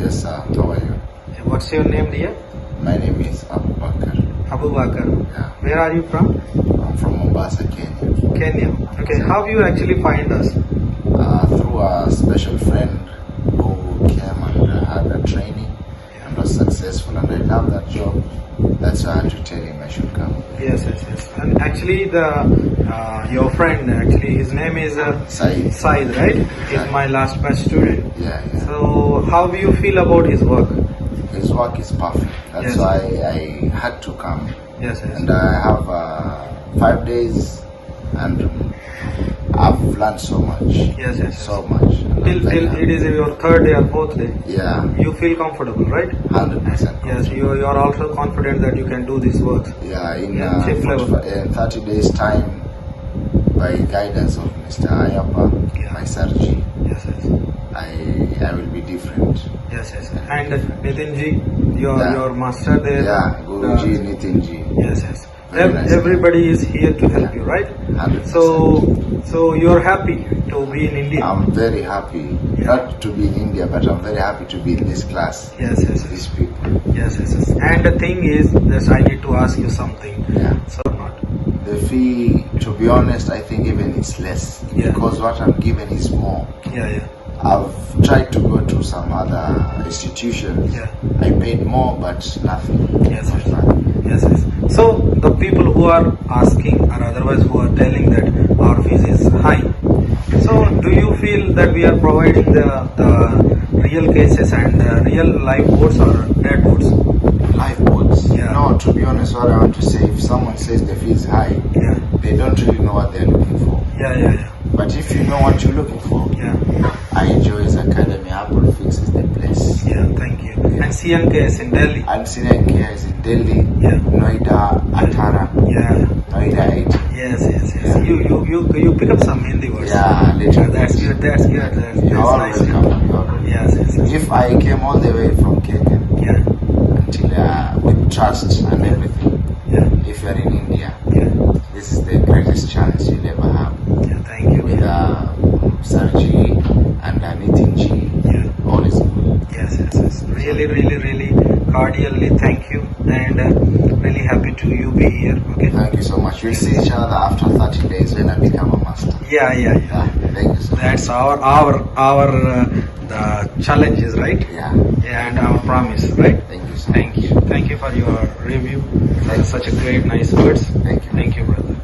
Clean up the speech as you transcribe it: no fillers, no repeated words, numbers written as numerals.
Yes, sir. How are you? What's your name, dear? My name is Abu Bakr. Abu Bakr. Yeah. Where are you from? I'm from Mombasa, Kenya. Kenya. Okay. How you actually find us? Through a special friend who came and had a training and was successful, and I love that job. That's why I had to tell him I should come. Yes. And actually, your friend, actually, his name is Said. Said, right? He's my last batch student. Yeah. So, how do you feel about his work? His work is perfect. That's Yes. why I had to come. Yes. And I have 5 days, and I've learned so much. Yes. So much. And I'm Till very it is your third day or fourth day. Yeah, You feel comfortable, right? 100%. Yes. You are also confident that you can do this work. Yeah, in Yeah, chief level. in 30 days time, by guidance of Mr. Ayappa, Yeah. my Sarji, Yes. I will be different. Yes. And Nitin ji, Yeah. your master there. Yeah, Guruji, Nitinji, Yes. Very nice. Everybody is here to help you, right? 100%. So you're happy to be in India. I'm very happy, not to be in India, but I'm very happy to be in this class, Yes. these people. Yes. And the thing is, that I need to ask you something. Yeah. So not. The fee, to be honest, I think even it's less, Yeah. because what I'm given is more. Yeah. I've tried to go to some other institutions. Yeah. I paid more, but nothing. Yes. Not nothing. Yes. So the people who are asking or otherwise who are telling that our fees is high. So do you feel that we are providing the real cases and real live boards or dead boards? Life boats. Yeah. No, to be honest, what I want to say, if someone says the fee is high, Yeah. they don't really know what they're looking for. Yeah. But if you know what you're looking for, Yeah. iJoy's Academy, Apple Fix is the place. Yeah. Thank you. And CNKS in Delhi. And Senior Care is in Delhi, Yeah. Noida, Atara, Yeah. Noida 8. Yes. You pick up some Hindi words. Yeah, little. That's good. That's You're nice. welcome. You're welcome. Yes. If I came all the way from Kenya Yeah. until with trust and everything, Yeah. if you're in India, Yeah. this is the greatest chance you'll ever have. Yeah. Thank you. With Sarji and Nitinji, Yeah. all is good. Yes. Really cordially thank you, and really happy to you be here. Okay. Thank you so much. We'll see each other after 30 days when I become a master. Yeah. Yeah, thank you so much. That's our the challenges, right? Yeah, And our promise, right? thank you so much. Thank you for your review. Such a great, nice words. Thank you. Thank you, brother.